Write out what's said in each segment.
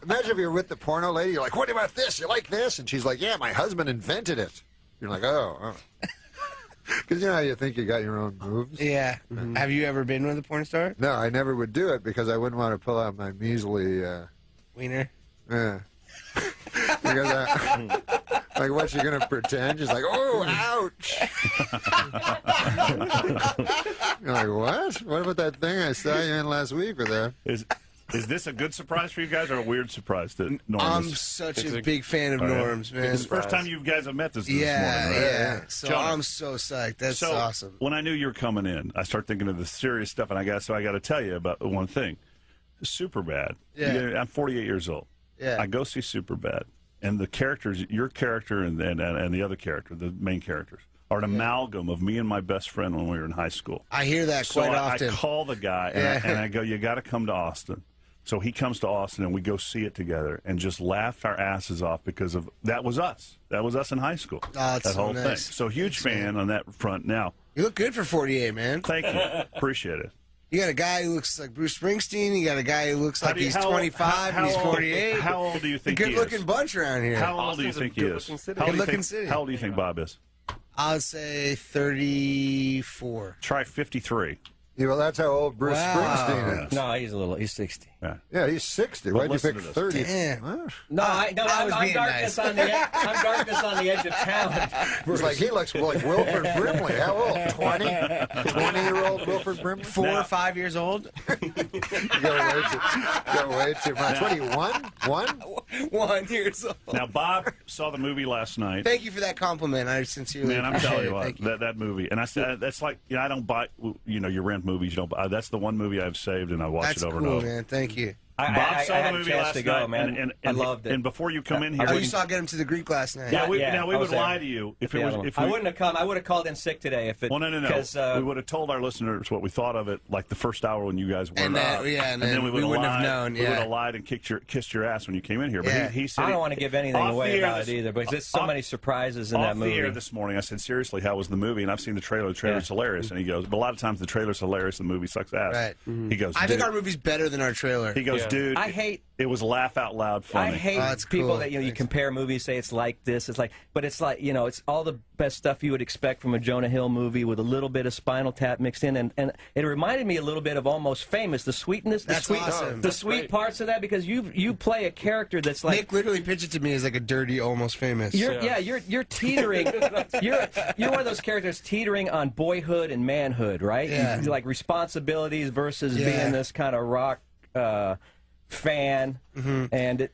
Imagine if you're with the porno lady, you're like, what about this? You like this? And she's like, yeah, my husband invented it. You're like, oh. Because you know how you think you got your own moves? Yeah. Mm-hmm. Have you ever been with a porn star? No, I never would do it because I wouldn't want to pull out my measly... wiener? Yeah. Because like, what's she going to pretend? She's like, oh, ouch. You're like, what? What about that thing I saw you in last week with that? Is this a good surprise for you guys or a weird surprise to Norm? I'm such a big fan of Norm's, man. It's the first time you guys have met this morning, right? Yeah. So Jonah, I'm so psyched. That's awesome. When I knew you were coming in, I started thinking of the serious stuff, and I got to tell you about one thing. Superbad. Yeah. I'm 48 years old. Yeah. I go see Superbad, and the characters, your character and the other character, the main characters, are an amalgam of me and my best friend when we were in high school. I hear that quite often. I call the guy, and I go, you got to come to Austin. So he comes to Austin, and we go see it together and just laugh our asses off because of that was us. That was us in high school. Oh, that's that whole so nice. thing. So huge fan on that front now. You look good for 48, man. Thank you. Appreciate it. You got a guy who looks like Bruce Springsteen. You got a guy who looks like he's 25 and he's 48. How old do you think he is? Good-looking bunch around here. How old do you think he is? Good-looking city. How old do you think Bob is? I would say 34. Try 53. Yeah, well, that's how old Bruce Springsteen is. No, he's 60. Yeah, he's 60. Why'd you pick 30? Damn. No, I'm darkness on the edge of talent. It's like he looks like Wilford Brimley. How old? 20? 20-year-old Wilford Brimley? 4 or 5 years old? You go way too much. What are you, 1? 1 years old. Now, Bob saw the movie last night. Thank you for that compliment. I sincerely Man, I'm telling you appreciate what, that movie. And I said, that's like, I don't buy, you rent movies. You don't buy. That's the one movie I've saved, and I watch it over and over. That's cool, man. Thank you. Bob saw the movie last night, man. and I loved it. And before you come in here, you saw Get Him to the Greek last night. Yeah, we would lie to you if it was. I wouldn't have come. I would have called in sick today if it. Well, no. We would have told our listeners what we thought of it, like the first hour when you guys weren't up. And then we wouldn't have known. We would have lied and kissed your ass when you came in here. But he said I don't want to give anything away about it either, because there's so many surprises in that movie. Off the air this morning, I said, seriously, how was the movie? And I've seen the trailer. The trailer's hilarious. And he goes, but a lot of times the trailer's hilarious, the movie sucks ass. Right. He goes, I think our movie's better than our trailer. He goes, dude, I hate. It was laugh out loud funny. I hate people that you compare movies, say it's like this, but it's like it's all the best stuff you would expect from a Jonah Hill movie with a little bit of Spinal Tap mixed in, and it reminded me a little bit of Almost Famous, the sweetness, the sweet parts of that, because you play a character that's like Nick literally pitched it to me as like a dirty Almost Famous. You're teetering. you're one of those characters teetering on boyhood and manhood, right? Yeah. Like responsibilities versus being this kind of rock. Fan, and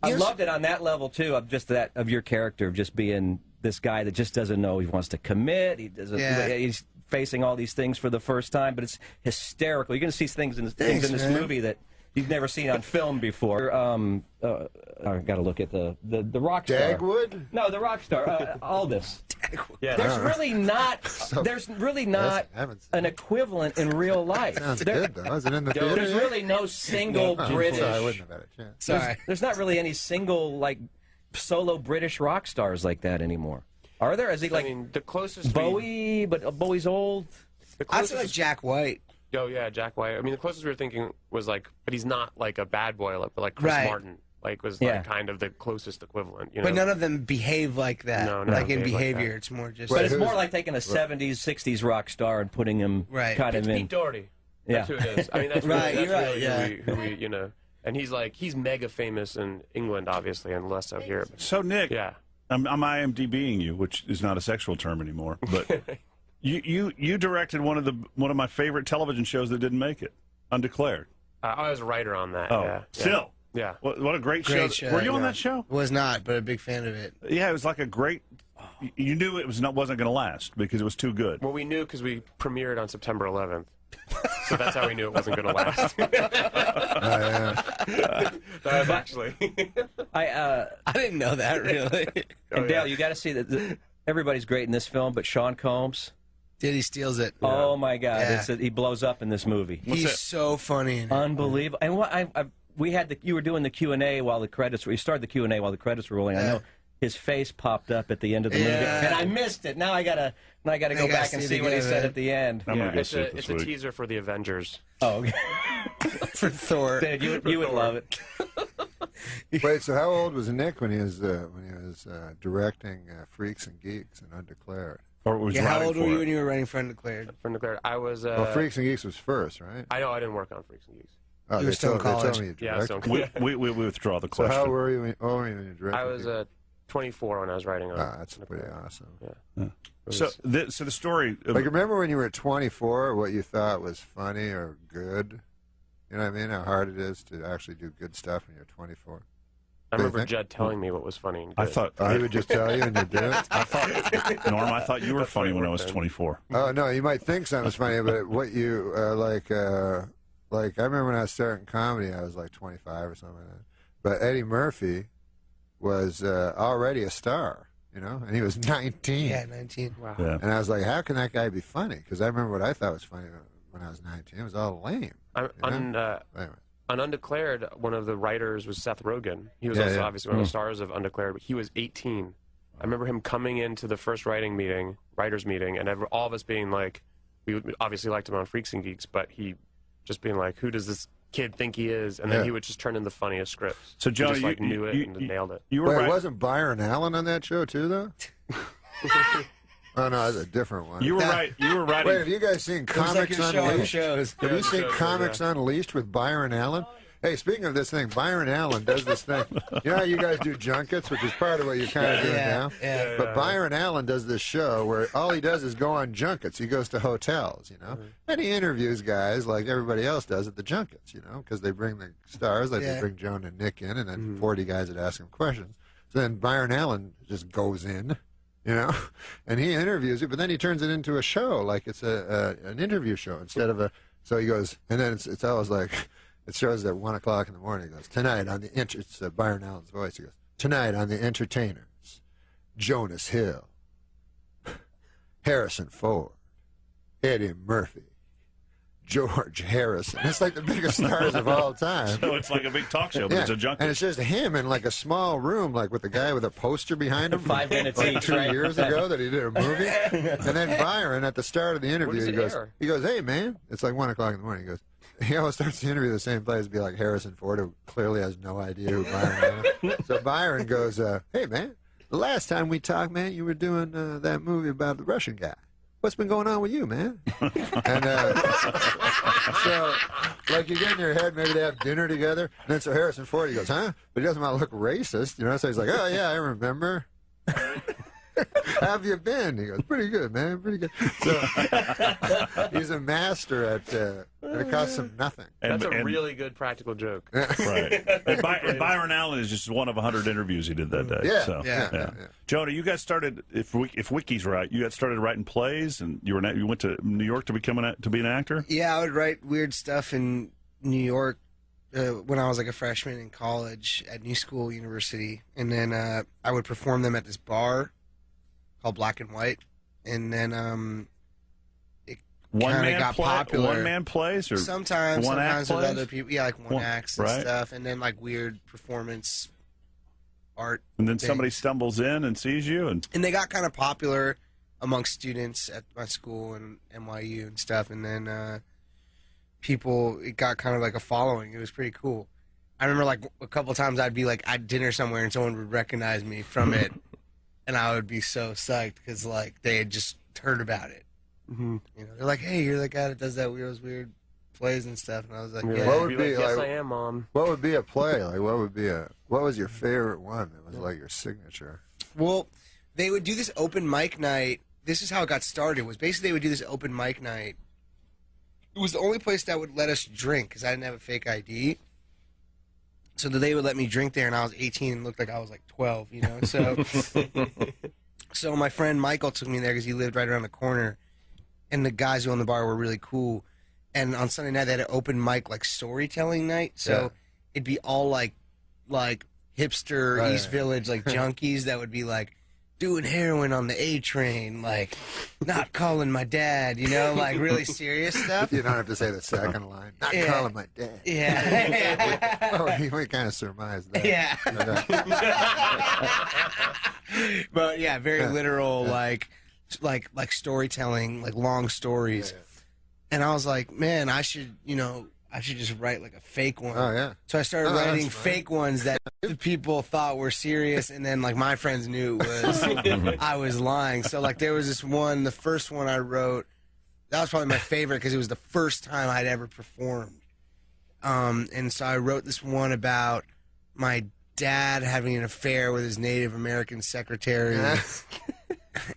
I loved it on that level too, of your character, of just being this guy that just doesn't know he wants to commit. He doesn't. He's facing all these things for the first time, but it's hysterical. You're going to see things in this movie that you've never seen on film before. I got to look at the rock star. Dagwood? No, the rock star. Aldous. Yeah, there's really not an equivalent in real life. Sounds good, though. Is it in the theater? There's really no single British. Sorry, I wouldn't have had a chance. There's not really any single solo British rock stars like that anymore. Are there? Is he the closest Bowie? But Bowie's old. I feel like Jack White. Oh yeah, Jack White. I mean, the closest we were thinking was but he's not like a bad boy, but like Chris Martin. Was kind of the closest equivalent, But none of them behave like that. No, like in behavior, it's more just. But it's more like taking a '70s, '60s rock star and putting him kind of in. Pete Doherty. That's who it is. I mean, that's really who we and he's mega famous in England, obviously, and less so here. So Nick, I'm IMDbing you, which is not a sexual term anymore, but you directed one of my favorite television shows that didn't make it, Undeclared. I was a writer on that. Still. Yeah. What a great show. Were you on that show? Was not, but a big fan of it. Yeah, it was like a great... You knew it wasn't going to last because it was too good. Well, we knew because we premiered on September 11th. So that's how we knew it wasn't going to last. Actually. I didn't know that, really. And Dale, you got to see that everybody's great in this film, but Sean Combs... He steals it. Oh, my God. He blows up in this movie. He's so funny in it. Unbelievable. And what you were doing the Q&A while the credits were... You started the Q&A while the credits were rolling. I know his face popped up at the end of the movie, and I missed it. Now I gotta go back and see what he said at the end. It's a teaser for the Avengers. Oh, okay. For Thor. Dude, you would love it. Wait, so how old was Nick when he was directing Freaks and Geeks and Undeclared? Or was how old were you it? when you were writing for Undeclared? For Undeclared, I was. Well, Freaks and Geeks was first, right? I know I didn't work on Freaks and Geeks. Oh, You were still in college. me you Yeah, I was directed. still in college. We withdraw the So question. how were you when you directed? I was 24 when I was writing on. that's pretty awesome. Yeah. So the story. Like, remember when you were 24, what you thought was funny or good? You know what I mean? How hard it is to actually do good stuff when you're 24. I remember Judd telling me what was funny and good. I thought he would just tell you and you do it? Norm, I thought you were funny when I was 24. Oh, no, you might think something's funny, but what you, like, I remember when I was starting comedy, I was like 25 or something like that. But Eddie Murphy was already a star, you know, and he was 19. Yeah, 19. Wow. Yeah. And I was like, how can that guy be funny? Because I remember what I thought was funny when I was 19. It was all lame. Anyway. On Undeclared, one of the writers was Seth Rogen. He was also obviously one of the stars of Undeclared, but he was 18. I remember him coming into the first writers meeting, and all of us being like, we obviously liked him on Freaks and Geeks, but he just being like, who does this kid think he is? And then he would just turn in the funniest scripts. So, Jonah, he just, knew it and nailed it. You were Wait, right. wasn't Byron Allen on that show, too, though? Oh, no, that's a different one. You were right. You were right. Wait, have you guys seen Comics Unleashed? Shows. Have you seen Comics Unleashed with Byron Allen? Hey, speaking of this thing, Byron Allen does this thing. You know how you guys do junkets, which is part of what you're kind of doing now? Yeah. But Byron Allen does this show where all he does is go on junkets. He goes to hotels, you know, and he interviews guys like everybody else does at the junkets, you know, because they bring the stars, like they bring Jonah and Nick in, and then 40 guys that ask him questions. So then Byron Allen just goes in, you know, and he interviews it, but then he turns it into a show, like it's an interview show instead of a. So he goes, and then it's always like. It shows at 1 o'clock in the morning. He goes, tonight on the it's Byron Allen's voice. He goes, tonight on the Entertainers, Jonas Hill, Harrison Ford, Eddie Murphy, George Harrison. It's like the biggest stars of all time. So it's like a big talk show, but it's a junket. And it's just him in like a small room, like with the guy with a poster behind him. 5 minutes like each, 2 right? years ago that he did a movie. And then Byron, at the start of the interview, he goes, hey, man. It's like 1 o'clock in the morning. He goes, he always starts the interview the same place, be like Harrison Ford, who clearly has no idea who Byron is. So Byron goes, hey, man, the last time we talked, man, you were doing that movie about the Russian guy. What's been going on with you, man? And so, like, you get in your head, maybe they have dinner together, and then so Harrison Ford, he goes, huh? But he doesn't want to look racist, you know? So he's like, oh, yeah, I remember. How have you been? He goes, pretty good, man, pretty good. So he's a master at it costs him nothing. That's a really good practical joke. Right. And Byron Allen is just one of 100 interviews he did that day. Yeah. Jonah, you guys started, if Wiki's right, you got started writing plays, and you went to New York to be an actor? Yeah, I would write weird stuff in New York when I was like a freshman in college at New School University, and then I would perform them at this bar called Black and White, and then it kind of got popular. One-man plays, or sometimes with other people, like one acts and right. stuff, and then like weird performance art. And then things. somebody stumbles in and sees you, and they got kind of popular amongst students at my school and NYU and stuff, and then it got kind of like a following. It was pretty cool. I remember like a couple of times I'd be like at dinner somewhere and someone would recognize me from it. And I would be so psyched because, like, they had just heard about it. Mm-hmm. You know, they're like, "Hey, you're the guy that does those weird plays and stuff." And I was like, "Yeah." What would be yes, like, I am, Mom. What would be a play? Like, what was your favorite one that was like your signature? Well, they would do this open mic night. This is how it got started. Was basically they would do this open mic night. It was the only place that would let us drink because I didn't have a fake ID. So they would let me drink there, and I was 18 and looked like I was like 12, you know. So, so my friend Michael took me there because he lived right around the corner, and the guys who owned the bar were really cool. And on Sunday night they had an open mic like storytelling night, so it'd be all like hipster East Village like junkies that would be like doing heroin on the A train, like not calling my dad, you know, like really serious stuff. You don't have to say the second line. Not calling my dad. Yeah. Oh, we kind of surmised that. Yeah. But yeah, very literal, like storytelling, like long stories. And I was like, man, I should I should just write like a fake one. Oh, yeah. So I started writing that's funny. fake ones that the people thought were serious, and then like my friends knew it was I was lying. So like there was this one, the first one I wrote, that was probably my favorite because it was the first time I'd ever performed. And so I wrote this one about my dad having an affair with his Native American secretary.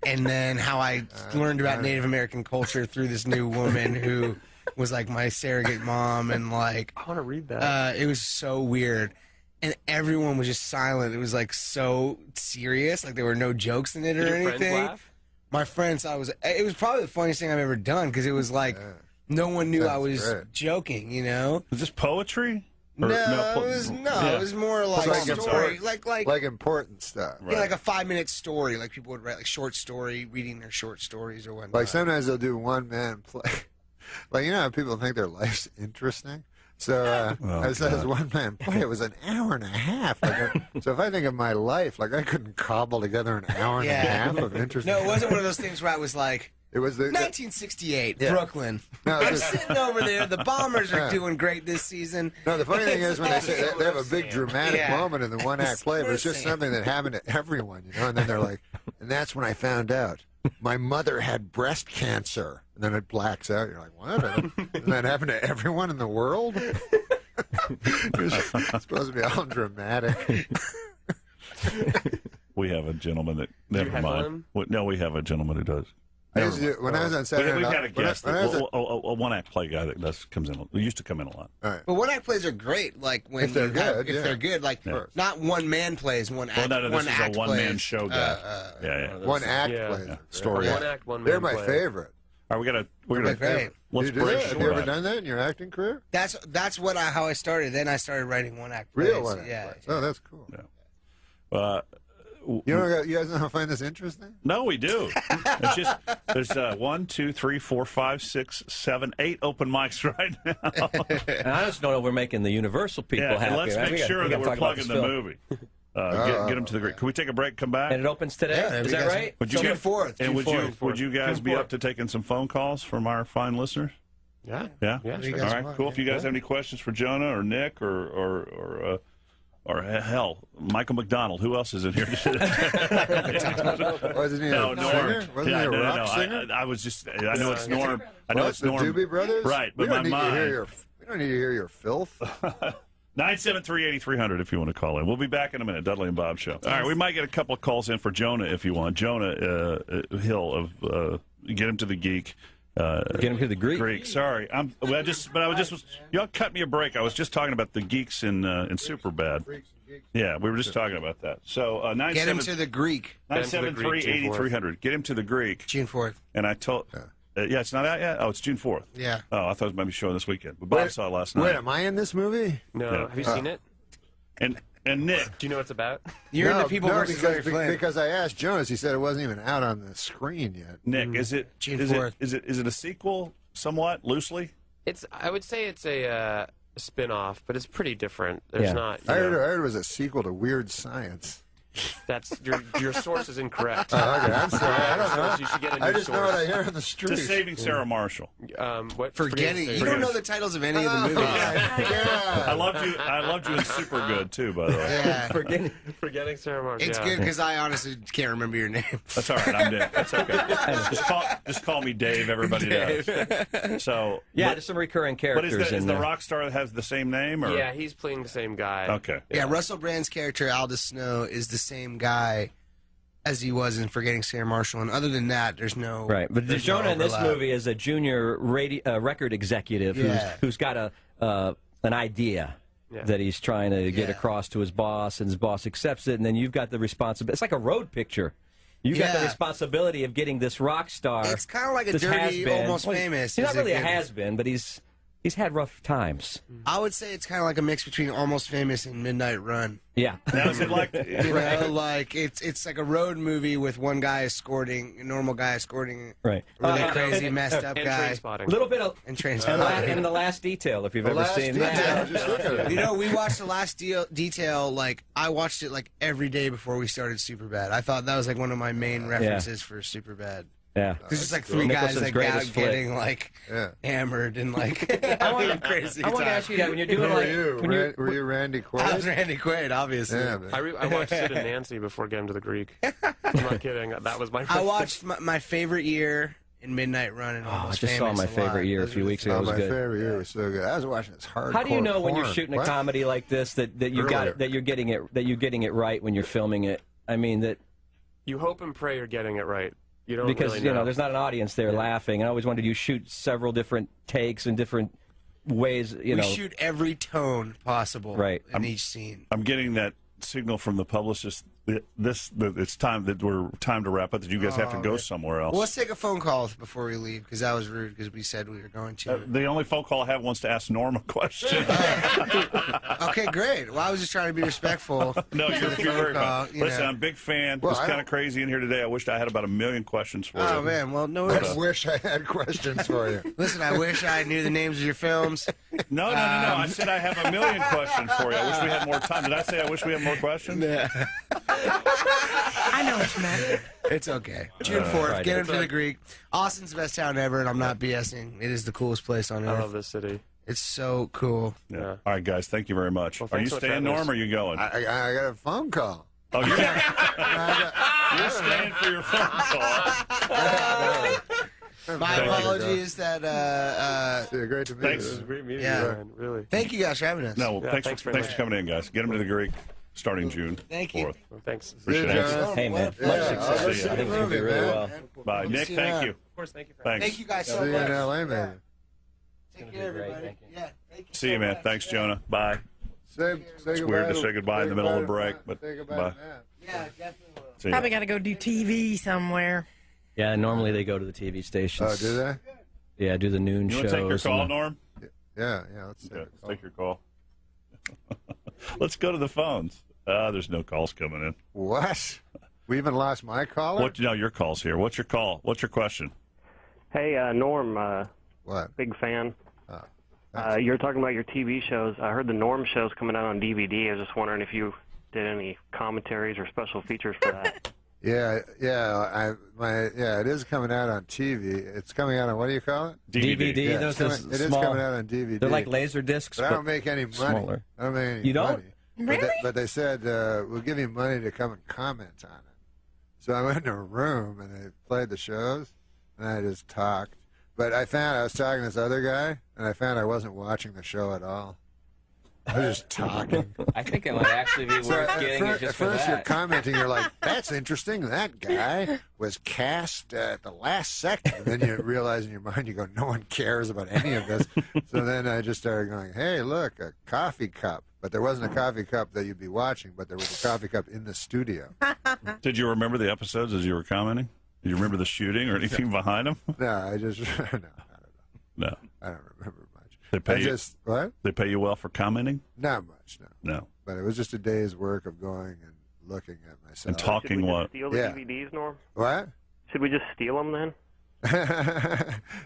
And then how I learned about Native American culture through this new woman who was like my surrogate mom, and like I want to read that. it was so weird, and everyone was just silent. It was like so serious, like there were no jokes in it or Did your anything. friends laugh? My friends thought it was probably the funniest thing I've ever done because it was like no one knew I was great. joking, you know. Is this poetry? Or- It was more like Like story, important- like important stuff. Right. yeah, like a 5-minute story. Like people would write like short story, reading their short stories or whatnot. Like sometimes they'll do one man play. Like you know how people think their life's interesting. So I said this one man play. It was an hour and a half. So if I think of my life, like I couldn't cobble together an hour and a half of interesting. No, it wasn't one of those things where I was like, It was the 1968, Yeah. Brooklyn. No, I'm just- sitting over there. The Bombers are doing great this season. No, the funny thing is when they say they have a big dramatic Yeah. moment in the one act play, but it's just Insane. something that happened to everyone, you know. And then they're like, and that's when I found out my mother had breast cancer. And then it blacks out. You're like, what? And that happened to everyone in the world? It's supposed to be all dramatic. We have a gentleman that. Never heckle mind. him? No, we have a gentleman who does. I used to do, when I was on Saturday We've Night had a guest, when I was a one act play guy that comes in. Used to come in a lot. all right. But one act plays are great. Like when If they're you have- good, if yeah. they're good, like not one man plays, one act. Well, no, one this is act a one man plays. show guy. yeah. One act Yeah. plays. Yeah. are Story. great. One act, one man They're my play. favorite. All right, we're gonna Great. let's You do break. that? Have you ever done that in your acting career? That's what how I started. Then I started writing one act. Real plays. one. Act Yeah. plays. Oh, that's cool. Uh, You guys know how to find this interesting? No, we do. It's just there's 1, 2, 3, 4, 5, 6, 7, 8 open mics right now. And I just don't know if we're making the Universal people Yeah, happy. and let's I mean, make we sure gotta that we're talk about plugging this the film. movie. Get them to the great. Can we take a break? Come back. And it opens today. Yeah, Is we that got- right? Would you June 4th. And June would you guys June be 4th. up to taking some phone calls from our fine listeners? Yeah. Yeah. Yeah, you sure. guys All right. want, Cool. If you guys have any questions for Jonah or Nick or hell, Michael Macdonald. Who else is in here? Wasn't he No, a Norm. singer? Wasn't he a rock singer? I was just. I know it's Norm. I know Well, it's the Norm. Doobie Brothers? Right, We but don't my need to hear mind. your. We don't need to hear your filth. 973-8300 if you want to call in. We'll be back in a minute. Dudley and Bob Show. All right, we might get a couple of calls in for Jonah if you want. Jonah Hill of Get Him to the Geek. Get him to the Greek. Greek. Sorry, y'all cut me a break. I was just talking about the geeks in Superbad. Yeah, we were just talking about that. So Get him to the Greek. 973-8300. Get him to the Greek. June 4th. And I told. Yeah, it's not out yet. Oh, it's June 4th. Yeah. Oh, I thought it might be showing this weekend. But Bob saw it last night. Wait, am I in this movie? No. Yeah. Have you seen it? And Nick. Do you know what it's about? You're no, the people no, versus Larry because, Flynn. because I asked Jonas. He said it wasn't even out on the screen yet. Nick, is it June is 4th. it a sequel somewhat loosely? I would say it's a spin-off, but it's pretty different. There's Yeah. not. I You know, heard it was a sequel to Weird Science. that's your source is incorrect. Okay, I'm sorry. I don't know. You should get a new I just know what I source. hear on the To street. Saving Sarah Marshall. What? Forgetting. You don't know the titles of any of the movies. I loved you in Super Good too, by the way. Yeah. Forgetting Sarah Marshall. It's yeah. good because I honestly can't remember your name. That's all right. I'm Dave. That's okay. Just call me Dave. Everybody does. So Yeah, but, there's some recurring but characters is in the there. rock star that has the same name? Or? Yeah, he's playing the same guy. Okay. Yeah, Russell Brand's character, Aldous Snow, is the same guy as he was in Forgetting Sarah Marshall. And other than that, there's no... Right, but there's Jonah no in this overlap. movie is a junior record executive Yeah. who's got an idea Yeah. that he's trying to get Yeah. across to his boss, and his boss accepts it, and then you've got the responsibility. It's like a road picture. You got the Yeah. responsibility of getting this rock star. It's kind of like a this dirty, has-been. almost Well, famous. He's not is really a good- has-been, but he's had rough times. I would say it's kind of like a mix between Almost Famous and Midnight Run. Yeah. Now is it like? You know, like it's like a road movie with one guy escorting, a normal guy escorting Right. a really crazy, messed up And guy. Trainspotting. A little bit of... And trains. And the last detail, if you've ever Last seen detail, that. just look at it. You know, we watched the last detail, like, I watched it, like, every day before we started Superbad. I thought that was, like, one of my main references for Superbad. Yeah. There's just like three guys Nicholson's like greatest flick. getting like hammered and like I want crazy. to ask you that when you're doing Were you Randy Quaid? I was Randy Quaid, obviously. Yeah, man. I watched Sid and Nancy before getting to the Greek. I'm not kidding. That was my. I watched my favorite year in Midnight Run. And I just saw my favorite year a few weeks ago. It was my good. favorite year was so good. I was watching this hardcore. How do you know when you're porn. shooting What? a comedy like this that you got it, that you're getting it right when you're filming it? I mean that You hope and pray you're getting it right. You don't because really know. there's not an audience there laughing. I always wondered, you shoot several different takes in different ways. We shoot every tone possible in each scene. I'm getting that signal from the publicist. It's time to wrap up. That you guys have to go somewhere else. Well, let's take a phone call before we leave because that was rude because we said we were going to. The only phone call I have wants to ask Norm a question. Okay, great. Well, I was just trying to be respectful. No, you're very fine. Listen, I'm a big fan. Well, It's kind of crazy in here today. I wished I had about 1 million questions for you. Oh man, well, no. I wish I had questions for you. Listen, I wish I knew the names of your films. No. I said I have 1 million questions for you. I wish we had more time. Did I say I wish we had more questions? I know what you meant. It's okay. June 4th, get into the Greek. Austin's the best town ever, and I'm not BSing. It is the coolest place on I earth. love this city. It's so cool. Yeah. All right, guys. Thank you very much. Well, Are you thanks so much staying, for having Norm, or are you going? I got a phone call. Oh, you're staying for your phone call. My apologies that. Great to meet Thanks. you. This is great meeting Yeah. you, man. Really. Thank you guys for having us. No, well, Yeah, thanks thanks for very much. coming in, guys. Get them to the Greek starting June 4th. Thank you. Thanks. Appreciate it. John. Hey man, Yeah, much I'll success. go I see think the you movie, do really man. well. Bye, Nick. See you Thank around. you. Of course, thank you for Thanks. Thank you guys See so you in much. L.A., man. Take care, everybody. Yeah, thank you See so you, man. much. Thanks, Jonah. Bye. Say It's weird to say goodbye in the middle of a break, but say goodbye bye. to Matt. Yeah, definitely will. See Probably ya. got to go do TV somewhere. Yeah, normally they go to the TV stations. Oh, do they? Yeah, do the noon You shows. want to take your call, and the- Norm? Yeah, let's Yeah, say let's take your call. Let's go to the phones. There's no calls coming in. What? We even lost my caller? No, your call's here. What's your call? What's your question? Hey, Norm, What? big fan. Thanks. You're talking about your TV shows. I heard the Norm show's coming out on DVD. I was just wondering if you did any commentaries or special features for that. Yeah, it is coming out on TV. It's coming out on, what do you call it? DVD. Yeah, Those it is small. coming out on DVD. They're like laser discs. But I don't make any money. smaller. I don't make any You don't? money. Really? But they said, we'll give you money to come and comment on it. So I went in a room and they played the shows and I just talked. But I was talking to this other guy and I found I wasn't watching the show at all. I was just talking. I think it might actually be So worth at getting it first, just at for first you're that. commenting, you're like, that's interesting. That guy was cast at the last second. And then you realize in your mind, you go, no one cares about any of this. So then I just started going, hey, look, a coffee cup. But there wasn't a coffee cup that you'd be watching, but there was a coffee cup in the studio. Did you remember the episodes as you were commenting? Do you remember the shooting or anything behind them? No, I just, no, I don't know. No. I don't remember much. They pay you. What? They pay you well for commenting? Not much, no. No. But it was just a day's work of going and looking at myself. And talking Should we what? just steal the Yeah. DVDs, Norm? What? Should we just steal them then?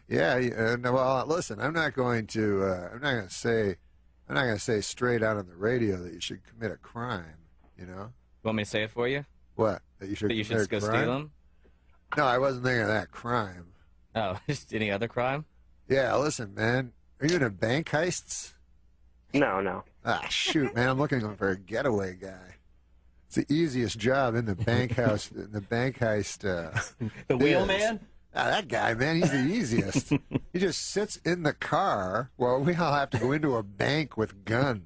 Yeah. No, well, listen. I'm not going to say straight out on the radio that you should commit a crime. You know Want me to say it for you? what? That you should. That you commit should go a crime? steal them? No, I wasn't thinking of that crime. Oh, just any other crime? Yeah. Listen, man. Are you into bank heists? No. Ah, shoot, man. I'm looking for a getaway guy. It's the easiest job in the bank house. In the bank heist. The wheel is. man? Ah, that guy, man, he's the easiest. He just sits in the car while we all have to go into a bank with guns.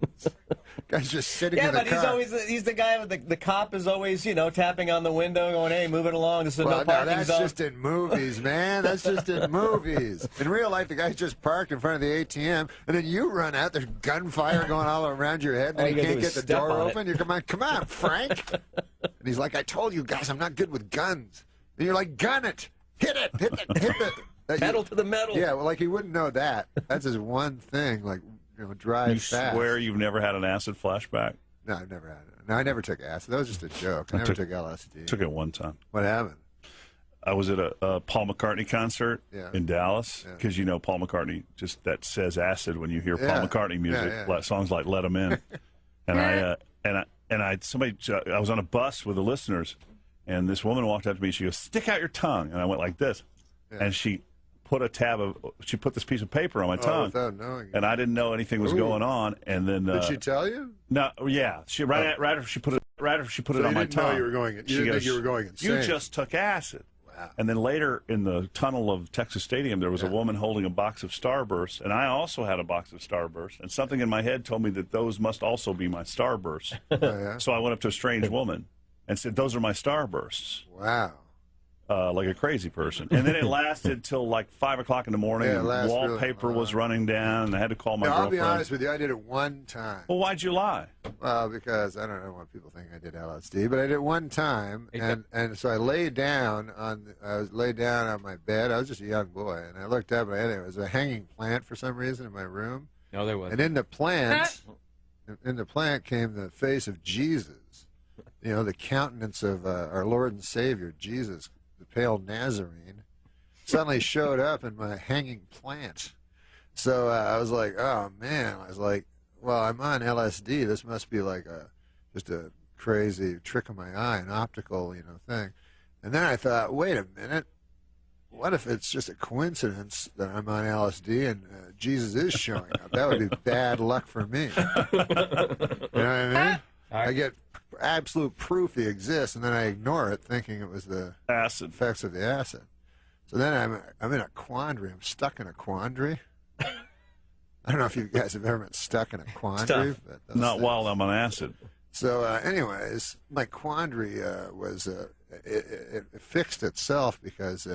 Guy's just sitting Yeah, in the but car. he's the guy with the cop is always, tapping on the window going, hey, move it along. This is Well, no no, parking that's zone. just in movies, man. That's just in movies. In real life, the guy's just parked in front of the ATM, and then you run out. There's gunfire going all around your head, and All then you you gotta can't do get is the step door on it. open. You come on, Frank. And he's like, I told you guys, I'm not good with guns. And you're like, gun it. Hit it. Pedal to the metal. Yeah, well, like he wouldn't know that. That's his one thing. Like, drive You fast. swear you've never had an acid flashback? No, I've never had it. No, I never took acid. That was just a joke. I never took LSD. Took it one time. What happened? I was at a Paul McCartney concert Yeah. in Dallas because Paul McCartney just that says acid when you hear Paul McCartney music, Yeah. songs like "Let 'Em In," and I was on a bus with the listeners, and this woman walked up to me. She goes, "Stick out your tongue," and I went like this. and she put this piece of paper on my tongue without knowing. and I didn't know anything was going on. And then did she tell you? No, yeah, she right after she put it on my tongue. Know you were going. You didn't think you were going insane. You just took acid. Wow. And then later in the tunnel of Texas Stadium, there was a woman holding a box of Starbursts, and I also had a box of Starbursts. And something in my head told me that those must also be my Starbursts. So I went up to a strange woman and said, "Those are my Starbursts." Wow. Like a crazy person. And then it lasted till like 5 o'clock in the morning. Yeah, it lasted wallpaper really was running down, and I had to call my I'll girlfriend. be honest with you. I did it one time. Well, why'd you lie? Well, because I don't know what people think I did LSD, but I did it one time, and so I laid down on my bed. I was just a young boy, and I looked up, and it was a hanging plant for some reason in my room. No, there wasn't. And in the plant came the face of Jesus. You know, the countenance of our Lord and Savior, Jesus, the pale Nazarene, suddenly showed up in my hanging plant. So I was like, oh, man. I was like, well, I'm on LSD. This must be like just a crazy trick of my eye, an optical, thing. And then I thought, wait a minute. What if it's just a coincidence that I'm on LSD and Jesus is showing up? That would be bad luck for me. You know what I mean? I get absolute proof he exists, and then I ignore it, thinking it was the acid effects of the acid. So then I'm in a quandary. I'm stuck in a quandary. I don't know if you guys have ever been stuck in a quandary. But not while I'm on acid. So, anyways, my quandary was it fixed itself because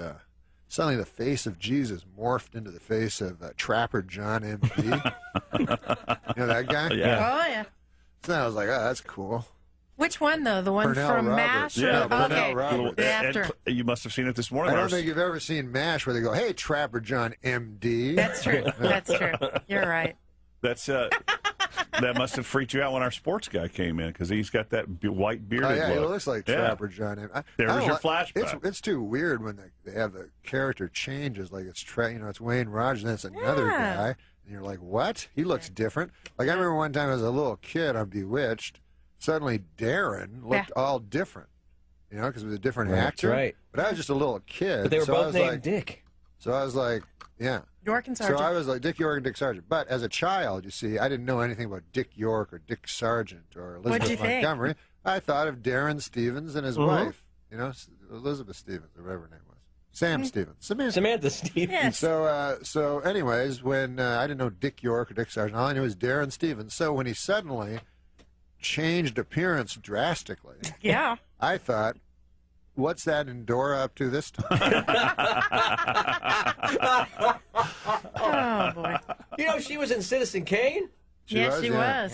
suddenly the face of Jesus morphed into the face of Trapper John M.D. You know that guy? Yeah. Oh, yeah. So I was like, oh, that's cool. Which one, though? The one Purnell from Roberts. MASH? Yeah, Or, Purnell okay. Roberts. The after. And you must have seen it this morning. I don't think you've ever seen MASH where they go, hey, Trapper John M.D. That's true. That's true. You're right. That's that must have freaked you out when our sports guy came in because he's got that white bearded Oh, yeah, look. he looks like Trapper John M.D. There's your flashback. It's too weird when they have the character changes, like it's it's Wayne Rogers, and it's another guy, and you're like, what? He looks different. Like I remember one time as a little kid on Bewitched, suddenly Darren looked all different, because it was a different actor. That's right. But I was just a little kid. But they were so I both was named like, Dick. So I was like, yeah. York and Sargent. So I was like Dick York and Dick Sargent. But as a child, you see, I didn't know anything about Dick York or Dick Sargent or What'd you Elizabeth think? Montgomery. I thought of Darren Stevens and his wife, Elizabeth Stevens or whatever her name was. Sam Stevens. Samantha Stevens. Yes. So anyways, when I didn't know Dick York or Dick Sargent, all I knew was Darren Stevens. So when he suddenly changed appearance drastically, Yeah. I thought, what's that Endora up to this time? Oh, boy. She was in Citizen Kane. Yes, she was.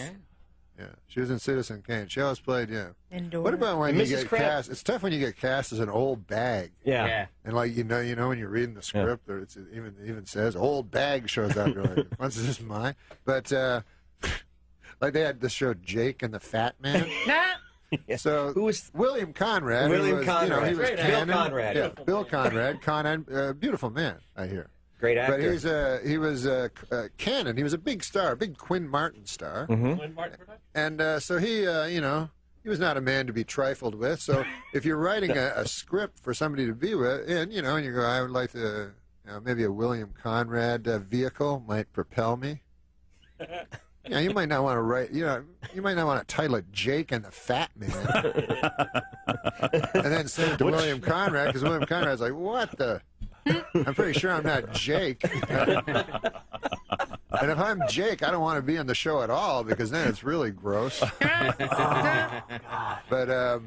Yeah, she was in Citizen Kane. She always played, Endora. What about when you Mrs. get Crab. cast? It's tough when you get cast as an old bag. Yeah. And like when you're reading the script, or it even says old bag shows up. You're like, what's this mine? But like they had the show Jake and the Fat Man. So Who was William Conrad? William who was, Conrad? he was Bill canon. Conrad. Yeah, Bill Conrad. Beautiful man, I hear. great actor? But he was canon. He was a big star, a big Quinn Martin star. And so he was not a man to be trifled with. So if you're writing a script for somebody to be with, and you go, I would like to, maybe a William Conrad vehicle might propel me. You might not want to write, you might not want to title it Jake and the Fat Man. And then send it to William Conrad, because William Conrad's like, what the? I'm pretty sure I'm not Jake. And if I'm Jake, I don't want to be in the show at all, because then it's really gross. But I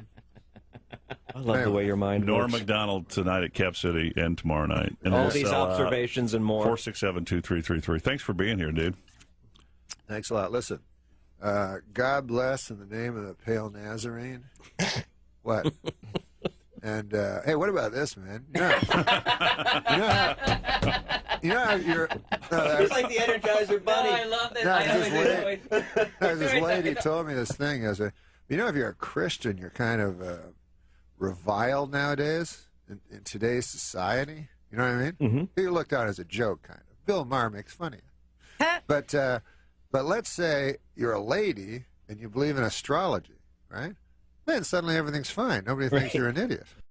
love the way your mind Norm works. Macdonald tonight at Cap City and tomorrow night. And All these observations and more. 467-2333. Thanks for being here, dude. Thanks a lot. Listen, God bless in the name of the pale Nazarene. What? And hey, what about this, man? You're. It's like the Energizer Bunny. I love that. This lady told me this thing. I said, if you're a Christian, you're kind of reviled nowadays in today's society. You know what I mean? Mm-hmm. You're looked at as a joke, kind of. Bill Maher makes fun of you. But let's say you're a lady and you believe in astrology, right? Then suddenly everything's fine. Nobody thinks you're an idiot.